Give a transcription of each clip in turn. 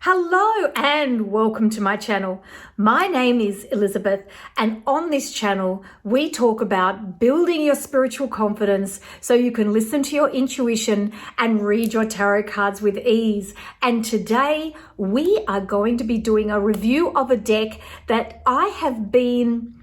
Hello and welcome to my channel. My name is Elizabeth, and on this channel we talk about building your spiritual confidence so you can listen to your intuition and read your tarot cards with ease. And today we are going to be doing a review of a deck that I have been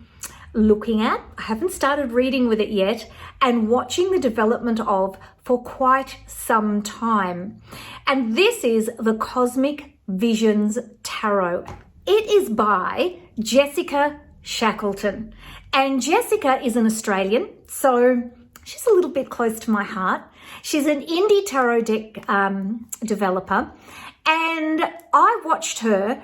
looking at. I haven't started reading with it yet, and watching the development of for quite some time. And this is the Cosmic Visions Tarot. It is by Jessica Shackleton. And Jessica is an Australian, so she's a little bit close to my heart. She's an indie tarot deck developer, and I watched her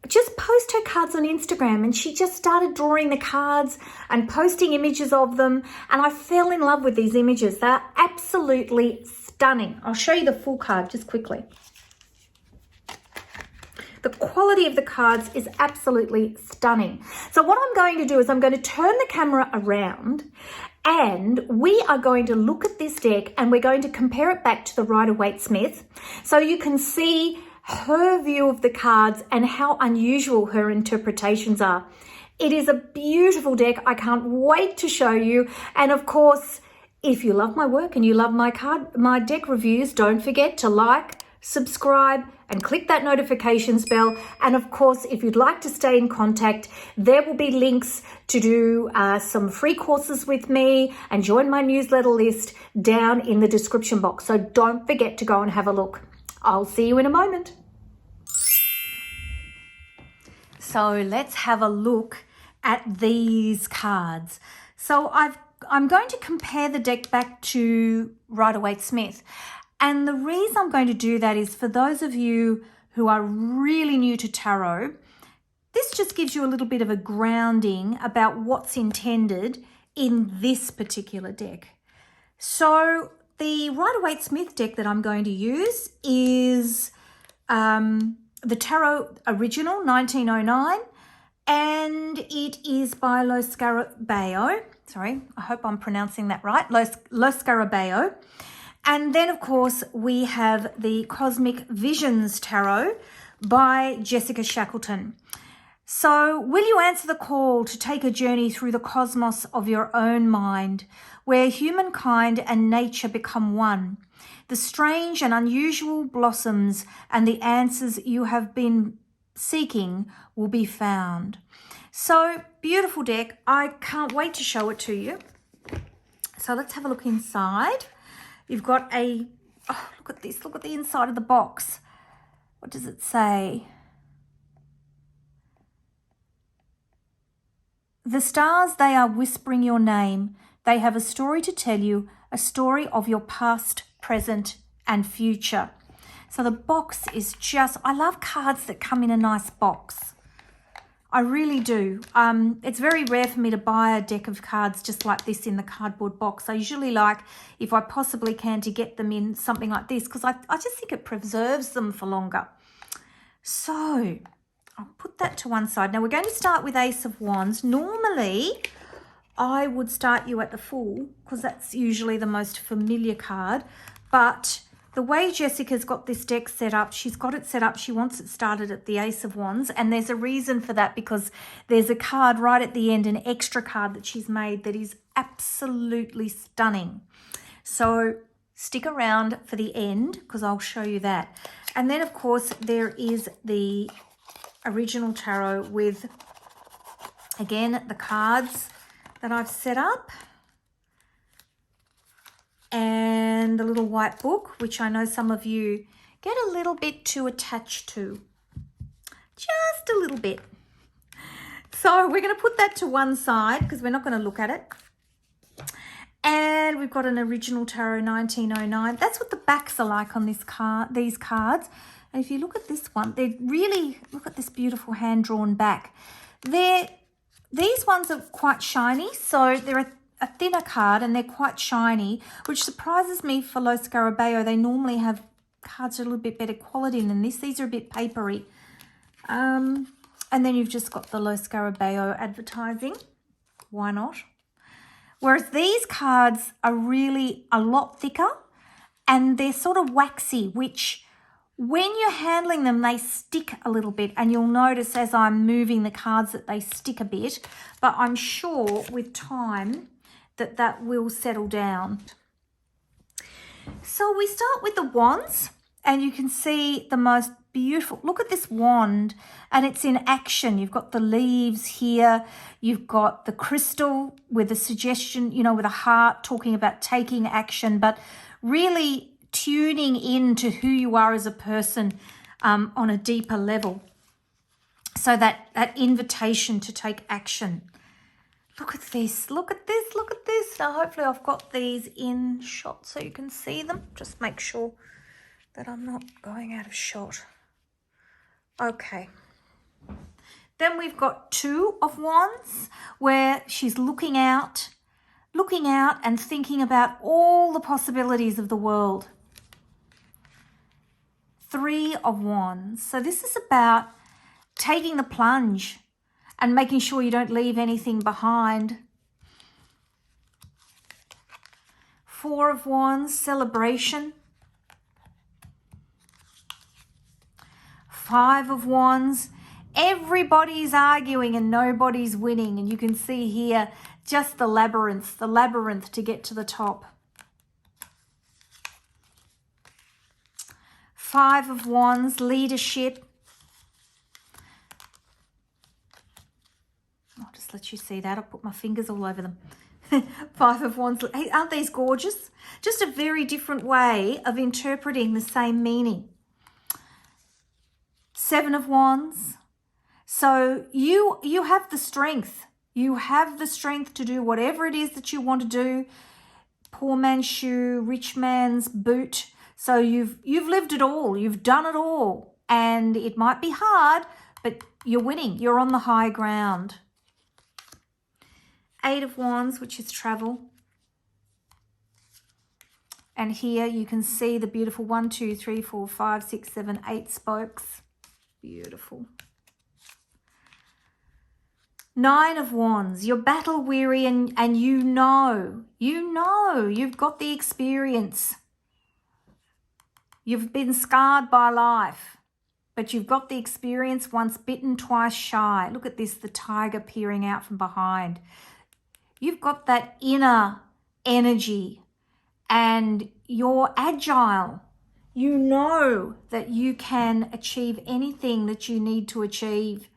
just post her cards on Instagram, and she just started drawing the cards and posting images of them, and I fell in love with these images. They're absolutely stunning. I'll show you the full card just quickly. The quality of the cards is absolutely stunning. So what I'm going to do is I'm going to turn the camera around, and we are going to look at this deck and we're going to compare it back to the Rider-Waite-Smith so you can see her view of the cards and how unusual her interpretations are. It is a beautiful deck. I can't wait to show you. And of course, if you love my work and you love my deck reviews, don't forget to like, subscribe, and click that notifications bell. And of course, if you'd like to stay in contact, there will be links to do some free courses with me and join my newsletter list down in the description box. So don't forget to go and have a look. I'll see you in a moment. So let's have a look at these cards. So I'm going to compare the deck back to Rider-Waite-Smith. And the reason I'm going to do that is for those of you who are really new to tarot, this just gives you a little bit of a grounding about what's intended in this particular deck. So the Rider-Waite-Smith deck that I'm going to use is the Tarot Original 1909, and it is by Lo Scarabeo. Sorry, I hope I'm pronouncing that right. Lo Scarabeo. And then, of course, we have the Cosmic Visions Tarot by Jessica Shackleton. So, will you answer the call to take a journey through the cosmos of your own mind, where humankind and nature become one? The strange and unusual blossoms and the answers you have been seeking will be found. So, beautiful deck. I can't wait to show it to you. So, let's have a look inside. You've got look at this. Look at the inside of the box. What does it say? The stars, they are whispering your name. They have a story to tell you, a story of your past, present, and future. So the box is just, I love cards that come in a nice box. I really do. It's very rare for me to buy a deck of cards just like this in the cardboard box. I usually like, if I possibly can, to get them in something like this because I just think it preserves them for longer. So I'll put that to one side. Now we're going to start with Ace of Wands. Normally, I would start you at the Fool because that's usually the most familiar card. But the way Jessica's got this deck set up, she's got it set up, she wants it started at the Ace of Wands, and there's a reason for that because there's a card right at the end, an extra card that she's made that is absolutely stunning. So stick around for the end because I'll show you that. And then, of course, there is the original tarot with, again, the cards that I've set up, and the little white book, which I know some of you get a little bit too attached to. Just a little bit. So we're going to put that to one side because we're not going to look at it. And we've got an original tarot 1909. That's what the backs are like on these cards. And if you look at this one, they really, look at this beautiful hand-drawn back. These ones are quite shiny, so they're a thinner card and they're quite shiny, which surprises me for Lo Scarabeo. They normally have cards that are a little bit better quality than this. These are a bit papery. And then you've just got the Lo Scarabeo advertising. Why not? Whereas these cards are really a lot thicker and they're sort of waxy, which When you're handling them, they stick a little bit, and you'll notice as I'm moving the cards that they stick a bit, but I'm sure with time that that will settle down. So we start with the wands, and you can see the most beautiful, look at this wand, and it's in action. You've got the leaves here, you've got the crystal with a suggestion, you know, with a heart talking about taking action, but really tuning in to who you are as a person on a deeper level. So that invitation to take action. Look at this, look at this, look at this. Now hopefully I've got these in shot so you can see them. Just make sure that I'm not going out of shot. Okay. Then we've got Two of Wands, where she's looking out and thinking about all the possibilities of the world. Three of Wands. So this is about taking the plunge and making sure you don't leave anything behind. Four of Wands, celebration. Five of Wands, everybody's arguing and nobody's winning. And you can see here just the labyrinth to get to the top. Five of Wands, leadership. I'll just let you see that. I'll put my fingers all over them. Five of Wands. Hey, aren't these gorgeous? Just a very different way of interpreting the same meaning. Seven of Wands. So you have the strength. You have the strength to do whatever it is that you want to do. Poor man's shoe, rich man's boot. So you've lived it all. You've done it all. And it might be hard, but you're winning. You're on the high ground. Eight of Wands, which is travel. And here you can see the beautiful 1, 2, 3, 4, 5, 6, 7, 8 spokes. Beautiful. Nine of Wands, you're battle weary and you know, you've got the experience. You've been scarred by life, but you've got the experience, once bitten, twice shy. Look at this, the tiger peering out from behind. You've got that inner energy and you're agile. You know that you can achieve anything that you need to achieve.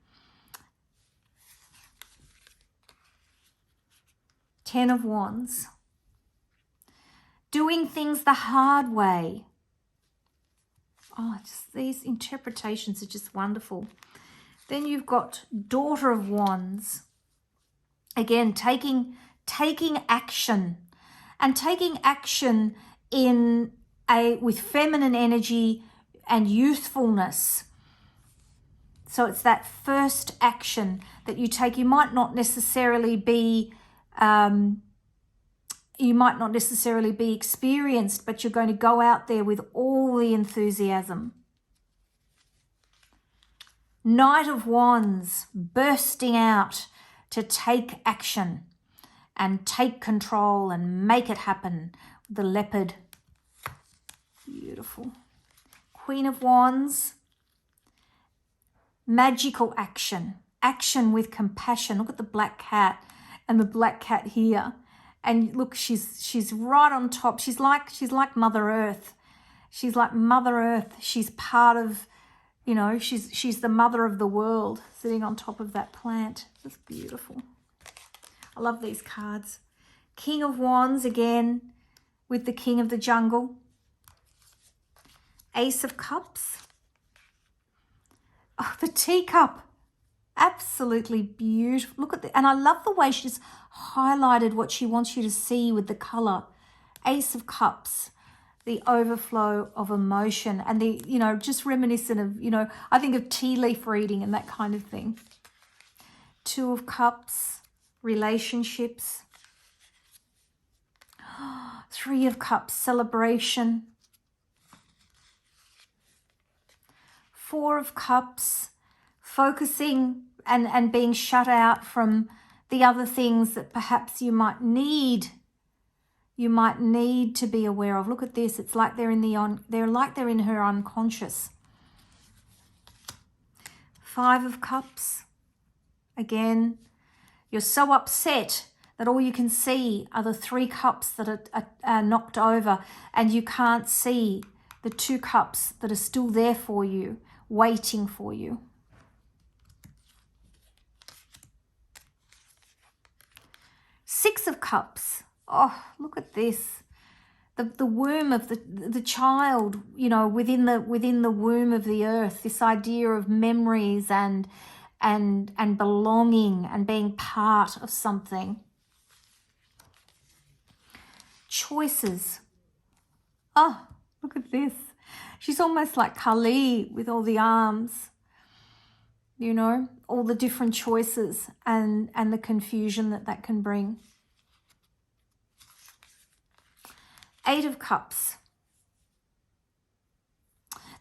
10 of Wands. Doing things the hard way. Oh, just these interpretations are just wonderful. Then you've got Daughter of Wands. Again, taking action, and taking action with feminine energy and youthfulness. So it's that first action that you take. You might not necessarily be experienced, but you're going to go out there with all the enthusiasm. Knight of Wands, bursting out to take action and take control and make it happen. The leopard. Beautiful. Queen of Wands, magical action. Action with compassion. Look at the black cat and the black cat here. And look, she's right on top. She's like Mother Earth. She's like Mother Earth. She's part of, you know, she's the mother of the world, sitting on top of that plant. That's beautiful. I love these cards. King of Wands again with the King of the Jungle. Ace of Cups. Oh, the teacup. Absolutely beautiful. Look at that. And I love the way she's highlighted what she wants you to see with the color. Ace of Cups. The overflow of emotion and the, you know, just reminiscent of, you know, I think of tea leaf reading and that kind of thing. Two of Cups, relationships. Three of Cups, celebration. Four of Cups, focusing and being shut out from the other things that perhaps you might need to be aware of. Look at this. It's like they're in her unconscious. Five of Cups. Again, you're so upset that all you can see are the 3 cups that are knocked over, and you can't see the 2 cups that are still there for you, waiting for you. Six of Cups. Oh, look at this. The womb of the child, you know, within the womb of the earth, this idea of memories and belonging and being part of something. Choices. Oh, look at this. She's almost like Kali with all the arms, you know, all the different choices and the confusion that can bring. 8 of Cups.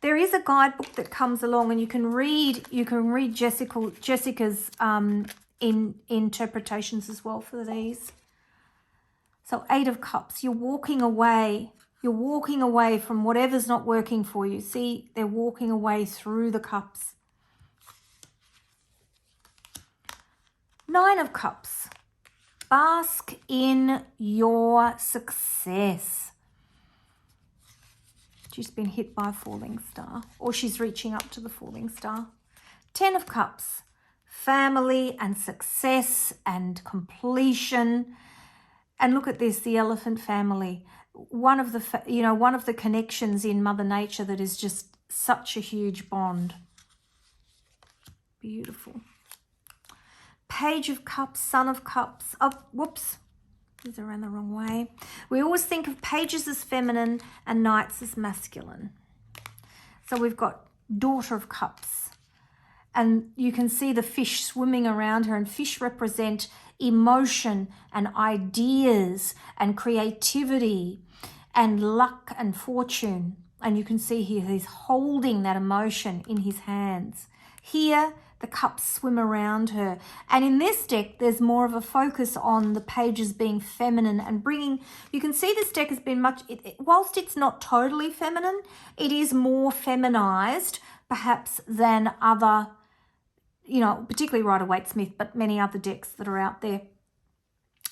There is a guidebook that comes along, and you can read Jessica's interpretations as well for these. So 8 of Cups, you're walking away. You're walking away from whatever's not working for you. See, they're walking away through the cups. 9 of Cups. Bask in your success. She's been hit by a falling star, or she's reaching up to the falling star. 10 of Cups. Family and success and completion. And look at this, the elephant family. One of the connections in Mother Nature that is just such a huge bond. Beautiful. Page of Cups, Son of Cups. Oh, whoops. These are around the wrong way. We always think of pages as feminine and knights as masculine. So we've got Daughter of Cups. And you can see the fish swimming around her, and fish represent emotion and ideas and creativity and luck and fortune. And you can see here he's holding that emotion in his hands. Here, the cups swim around her. And in this deck, there's more of a focus on the pages being feminine and bringing, you can see this deck has been whilst it's not totally feminine, it is more feminized perhaps than other, you know, particularly Rider-Waite-Smith, but many other decks that are out there.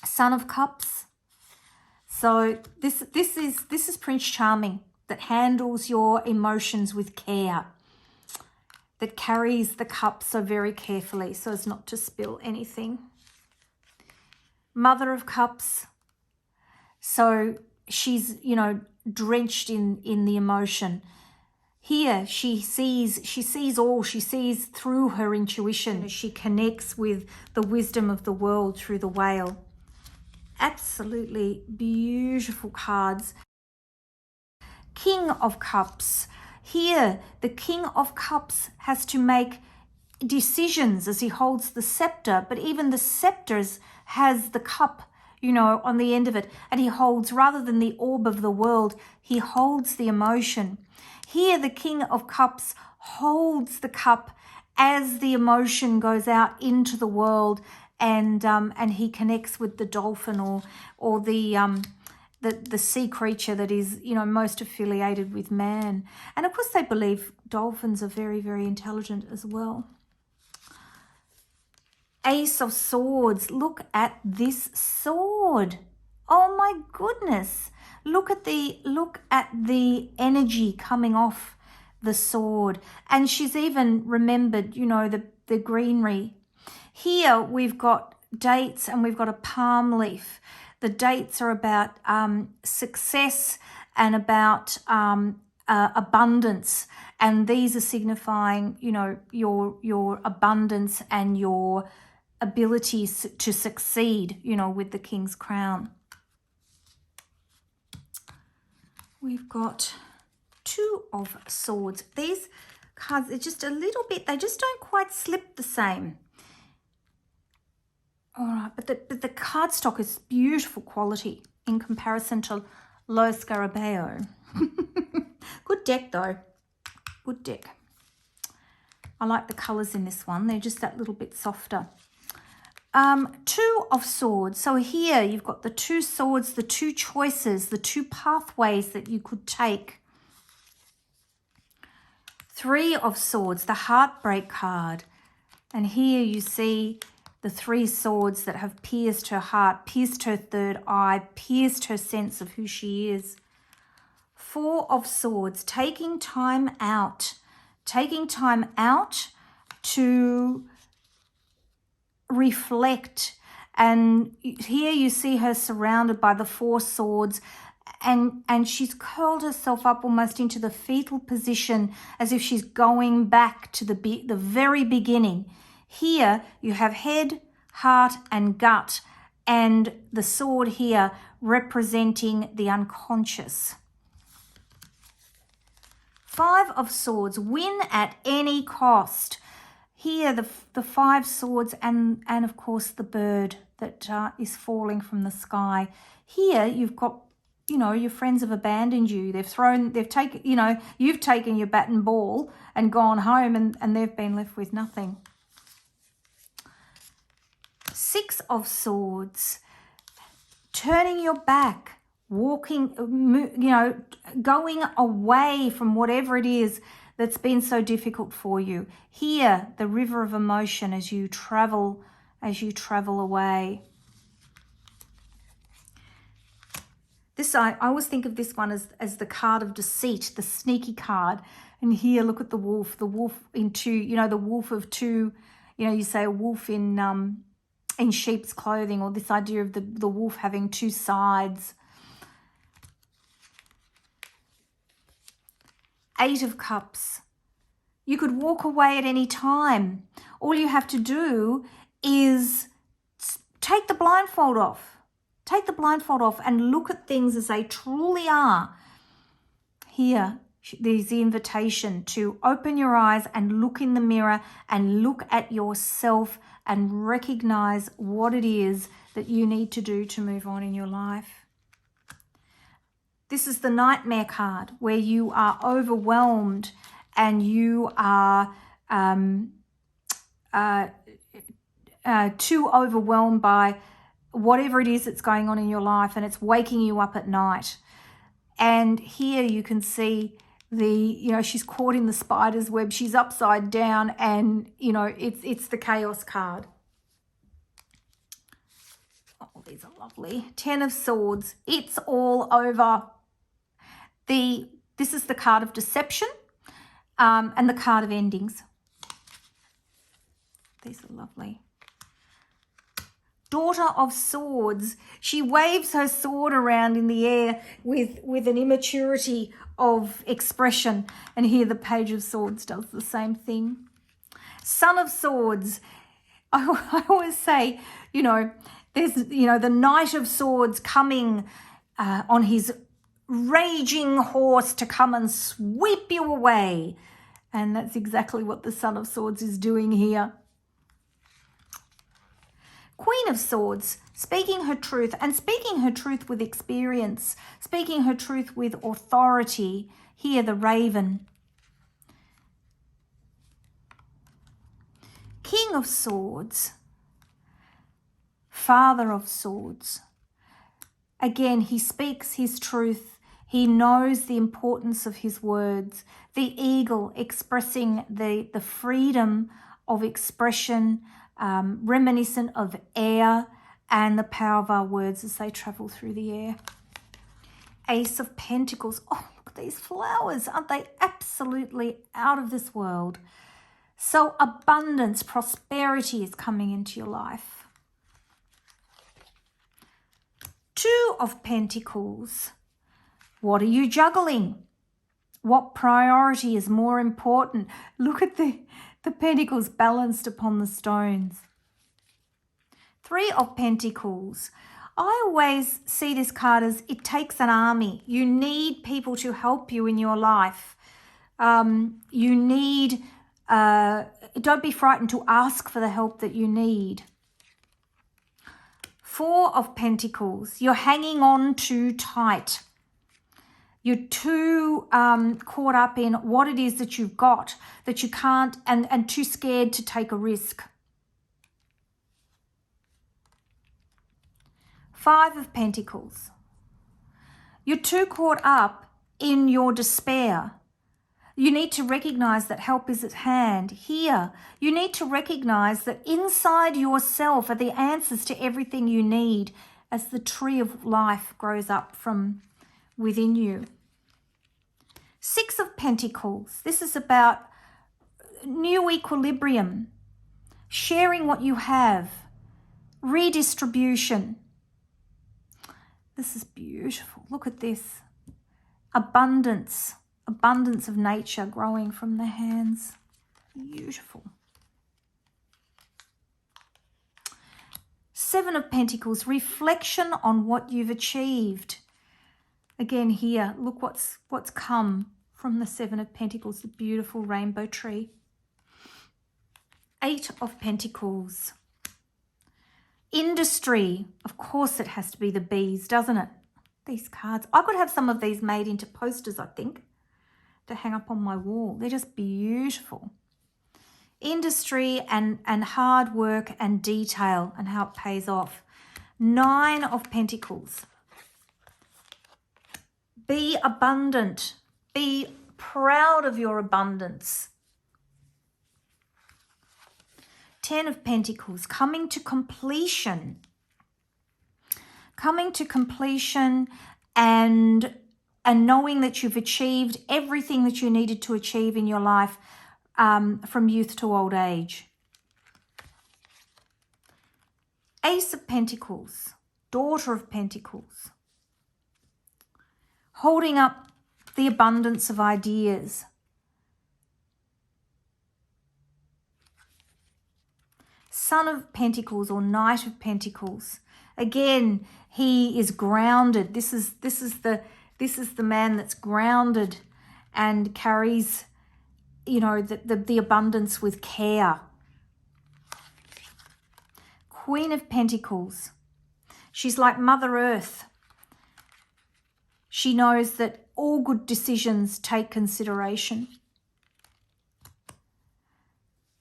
Son of Cups. So this is Prince Charming that handles your emotions with care, that carries the cup so very carefully so as not to spill anything. Mother of Cups. So she's, you know, drenched in the emotion. Here she sees all, she sees through her intuition as she connects with the wisdom of the world through the whale. Absolutely beautiful cards. King of Cups. Here, the King of Cups has to make decisions as he holds the scepter, but even the scepter has the cup, you know, on the end of it, and he holds, rather than the orb of the world, he holds the emotion. Here, the King of Cups holds the cup as the emotion goes out into the world, and he connects with the dolphin or the sea creature that is, you know, most affiliated with man. And of course they believe dolphins are very, very intelligent as well. Ace of Swords. Look at this sword. Oh my goodness. Look at the energy coming off the sword. And she's even remembered, you know, the greenery. Here we've got dates and we've got a palm leaf. The dates are about success and about abundance, and these are signifying, you know, your abundance and your abilities to succeed, you know, with the King's crown. We've got Two of Swords. These cards are just a little bit, they just don't quite slip the same. All right, but the cardstock is beautiful quality in comparison to Lo Scarabeo. Good deck, though. Good deck. I like the colours in this one. They're just that little bit softer. Two of Swords. So here you've got the 2 swords, the 2 choices, the 2 pathways that you could take. 3 of Swords, the Heartbreak card. And here you see the 3 swords that have pierced her heart, pierced her third eye, pierced her sense of who she is. 4 of Swords, taking time out to reflect. And here you see her surrounded by the 4 swords, and she's curled herself up almost into the fetal position, as if she's going back to the very beginning. Here you have head, heart, and gut, and the sword here representing the unconscious. 5 of Swords, win at any cost. Here the 5 swords and of course the bird that is falling from the sky. Here you've got, your friends have abandoned you. They've taken, you've taken your bat and ball and gone home, and they've been left with nothing. 6 of Swords, turning your back, walking, going away from whatever it is that's been so difficult for you. Here, the river of emotion as you travel away. This, I always think of this one as the card of deceit, the sneaky card. And here, look at the wolf in 2, the wolf of 2, you say a wolf in sheep's clothing, or this idea of the wolf having 2 sides. 8 of Cups. You could walk away at any time. All you have to do is take the blindfold off. Take the blindfold off and look at things as they truly are. Here, there's the invitation to open your eyes and look in the mirror and look at yourself and recognize what it is that you need to do to move on in your life. This is the Nightmare card, where you are overwhelmed and you are too overwhelmed by whatever it is that's going on in your life, and it's waking you up at night. And here you can see she's caught in the spider's web. She's upside down, and, it's the Chaos card. Oh, these are lovely. 10 of Swords. It's all over. This is the card of deception and the card of endings. These are lovely. Daughter of Swords. She waves her sword around in the air with an immaturity of expression. And here the Page of Swords does the same thing. Son of Swords. I always say, there's, the Knight of Swords coming on his raging horse to come and sweep you away. And that's exactly what the Son of Swords is doing here. Queen of Swords, speaking her truth, and speaking her truth with experience, speaking her truth with authority. Here, the Raven. King of Swords, Father of Swords. Again, he speaks his truth. He knows the importance of his words. The eagle expressing the freedom of expression, reminiscent of air, and the power of our words as they travel through the air. Ace of Pentacles. Oh, look at these flowers. Aren't they absolutely out of this world? So abundance, prosperity is coming into your life. 2 of Pentacles. What are you juggling? What priority is more important? Look at the pentacles balanced upon the stones. 3 of Pentacles. I always see this card as it takes an army. You need people to help you in your life. You need, don't be frightened to ask for the help that you need. 4 of Pentacles. You're hanging on too tight. You're too caught up in what it is that you've got, that you can't, and too scared to take a risk. 5 of Pentacles. You're too caught up in your despair You need to recognize that help is at hand. Here, you need to recognize that inside yourself are the answers to everything you need as the tree of life grows up from within you. 6 of Pentacles. This is about new equilibrium, sharing what you have, redistribution. This is beautiful. Look at this. Abundance of nature growing from the hands. Beautiful. 7 of Pentacles, reflection on what you've achieved. Again here, look what's come from the 7 of Pentacles, the beautiful rainbow tree. 8 of Pentacles. Industry. Of course it has to be the bees, doesn't it? These cards. I could have some of these made into posters, I think, to hang up on my wall. They're just beautiful. Industry and hard work and detail and how it pays off. 9 of Pentacles. Be abundant. Be proud of your abundance. 10 of Pentacles, coming to completion. Coming to completion and knowing that you've achieved everything that you needed to achieve in your life from youth to old age. Ace of Pentacles, Daughter of Pentacles. Holding up the abundance of ideas. Son of Pentacles or Knight of Pentacles. Again, he is grounded. This is the man that's grounded and carries, you know, the abundance with care. Queen of Pentacles. She's like Mother Earth. She knows that all good decisions take consideration.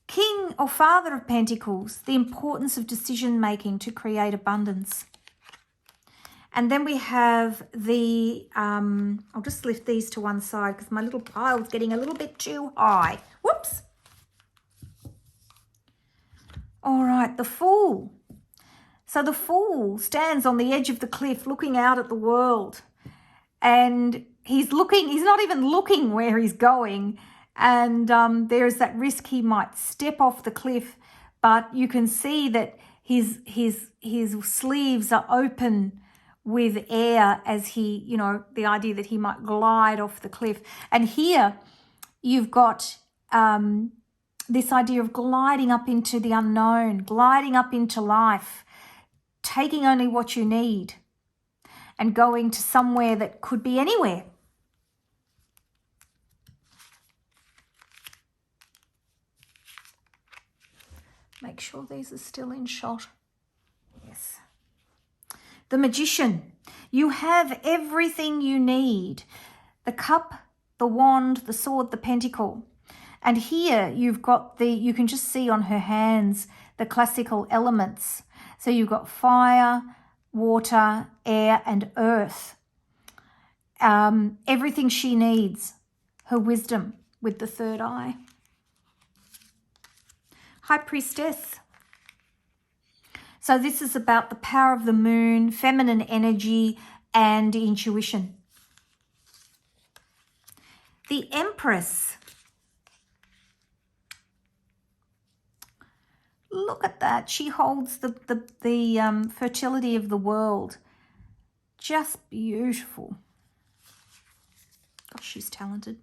King or Father of Pentacles, the importance of decision making to create abundance. And then we have the, I'll just lift these to one side because my little pile's getting a little bit too high. Whoops. All right, the Fool. So the Fool stands on the edge of the cliff looking out at the world. And he's not even looking where he's going. And there's that risk he might step off the cliff. But you can see that his sleeves are open with air as he, you know, the idea that he might glide off the cliff. And here you've got this idea of gliding up into the unknown, gliding up into life, taking only what you need and going to somewhere that could be anywhere. Make sure these are still in shot. Yes. The Magician. You have everything you need. The cup, the wand, the sword, the pentacle. And here you've got you can just see on her hands the classical elements. So you've got fire, water, air, and earth. Everything she needs. Her wisdom with the third eye. High Priestess. So this is about the power of the moon, feminine energy, and intuition. The Empress. Look at that. She holds the fertility of the world. Just beautiful. Gosh, she's talented.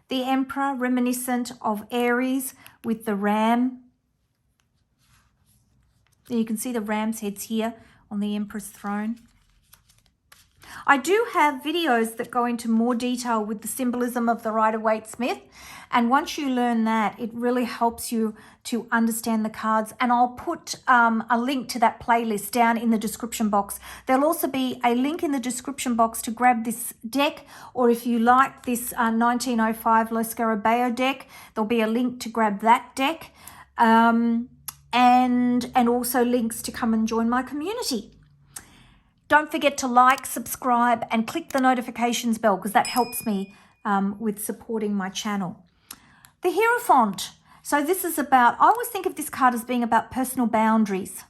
The Emperor, reminiscent of Aries with the ram. You can see the ram's heads here on the Empress throne. I do have videos that go into more detail with the symbolism of the Rider-Waite-Smith. And once you learn that, it really helps you to understand the cards. And I'll put a link to that playlist down in the description box. There'll also be a link in the description box to grab this deck. Or if you like this 1905 Lo Scarabeo deck, there'll be a link to grab that deck. And also links to come and join my community. Don't forget to like, subscribe, and click the notifications bell because that helps me with supporting my channel. The Hierophant. So this is about, I always think of this card as being about personal boundaries.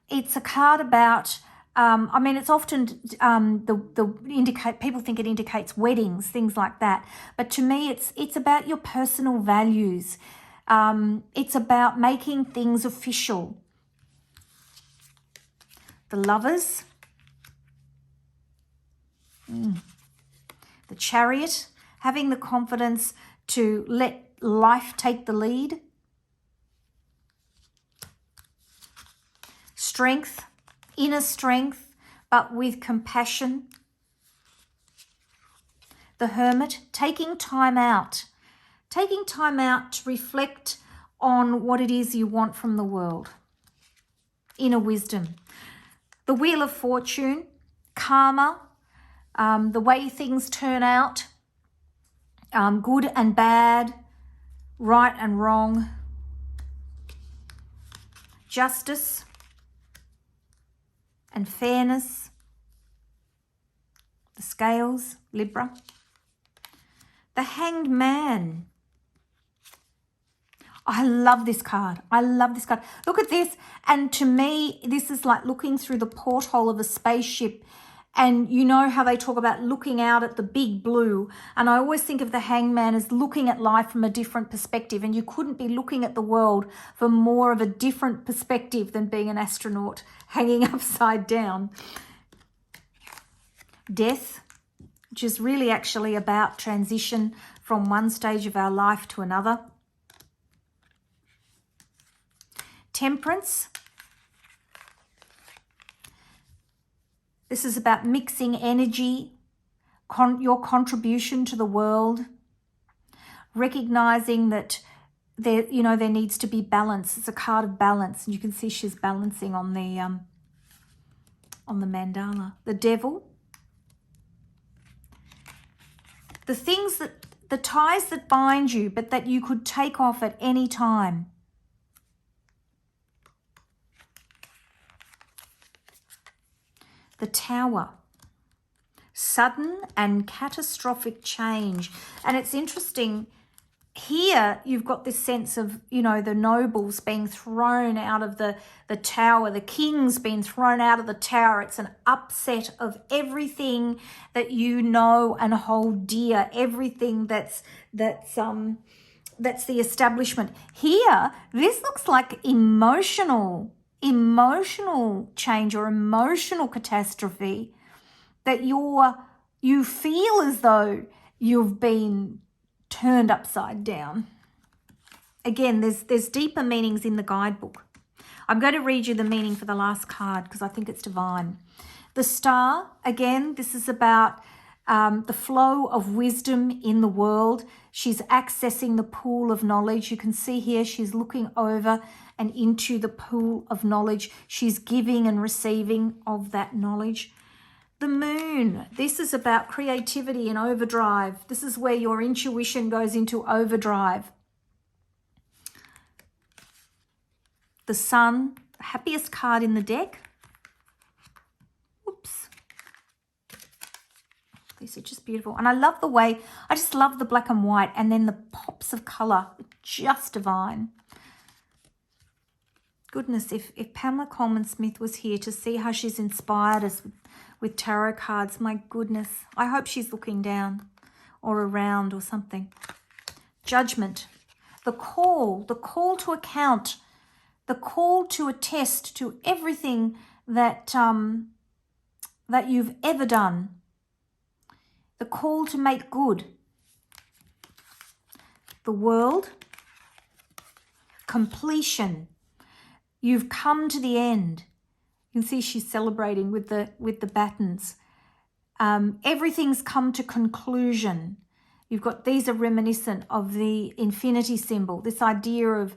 It's a card about, I mean, it's often people think it indicates weddings, things like that. But to me, it's about your personal values. It's about making things official. The Lovers. The Chariot. Having the confidence to let life take the lead. Strength, inner strength, but with compassion. The Hermit, taking time out to reflect on what it is you want from the world. Inner wisdom. The Wheel of Fortune, karma, the way things turn out, good and bad, right and wrong. Justice and fairness. The Scales, Libra. The Hanged Man. I love this card. I love this card. Look at this. And to me, this is like looking through the porthole of a spaceship. And you know how they talk about looking out at the big blue. And I always think of the hangman as looking at life from a different perspective. And you couldn't be looking at the world from more of a different perspective than being an astronaut hanging upside down. Death, which is really actually about transition from one stage of our life to another. Temperance. This is about mixing energy, your contribution to the world, recognizing that there needs to be balance. It's a card of balance, and you can see she's balancing on the mandala. The Devil. The ties that bind you, but that you could take off at any time. The Tower. Sudden and catastrophic change. And it's interesting, here you've got this sense of, the nobles being thrown out of the tower, the king's being thrown out of the tower. It's an upset of everything that you know and hold dear, everything that's the establishment. Here, this looks like emotional change or emotional catastrophe, that you feel as though you've been turned upside down. Again, there's deeper meanings in the guidebook. I'm going to read you the meaning for the last card because I think it's divine. The Star, again, this is about the flow of wisdom in the world. She's accessing the pool of knowledge. You can see here she's looking over and into the pool of knowledge. She's giving and receiving of that knowledge. The Moon, this is about creativity and overdrive. This is where your intuition goes into overdrive. The Sun, the happiest card in the deck. Oops. These are just beautiful. And I love the way, I just love the black and white and then the pops of colour. Just divine. Goodness, if Pamela Coleman-Smith was here to see how she's inspired us with tarot cards, my goodness. I hope she's looking down or around or something. Judgment. The call to account, the call to attest to everything that you've ever done. The call to make good. The World. Completion. You've come to the end. You can see she's celebrating with the battens. Everything's come to conclusion. You've got, these are reminiscent of the infinity symbol, this idea of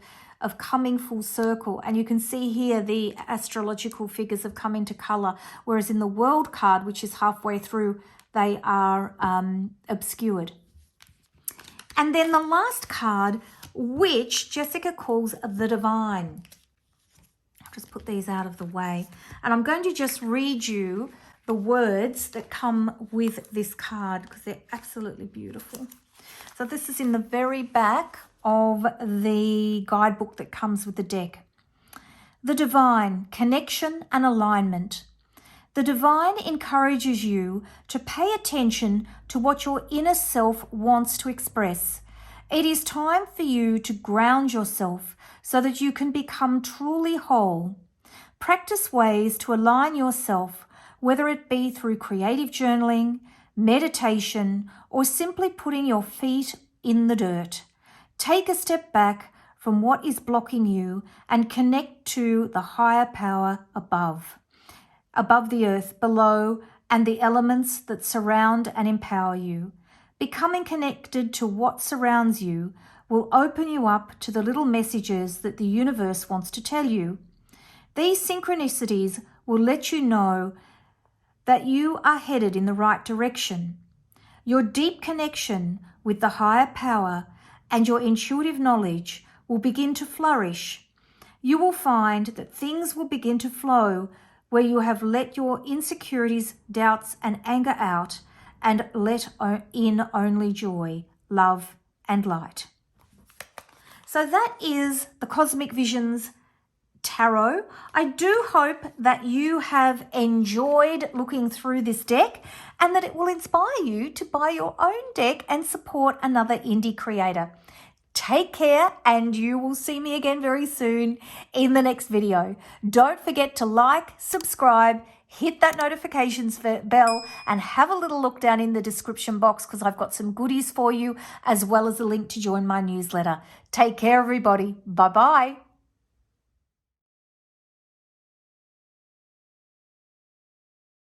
coming full circle. And you can see here the astrological figures have come into colour, whereas in the World card, which is halfway through, they are obscured. And then the last card, which Jessica calls the Divine. I'll just put these out of the way. And I'm going to just read you the words that come with this card because they're absolutely beautiful. So this is in the very back of the guidebook that comes with the deck. The divine, connection and alignment. The divine encourages you to pay attention to what your inner self wants to express. It is time for you to ground yourself so that you can become truly whole. Practice ways to align yourself, whether it be through creative journaling, meditation, or simply putting your feet in the dirt. Take a step back from what is blocking you and connect to the higher power above the earth, below, and the elements that surround and empower you. Becoming connected to what surrounds you will open you up to the little messages that the universe wants to tell you. These synchronicities will let you know that you are headed in the right direction. Your deep connection with the higher power and your intuitive knowledge will begin to flourish. You will find that things will begin to flow where you have let your insecurities, doubts, and anger out and let in only joy, love, and light. So that is the Cosmic Visions Tarot. I do hope that you have enjoyed looking through this deck and that it will inspire you to buy your own deck and support another indie creator. Take care, and you will see me again very soon in the next video. Don't forget to like, subscribe, hit that notifications bell, and have a little look down in the description box because I've got some goodies for you as well as a link to join my newsletter. Take care, everybody. Bye-bye.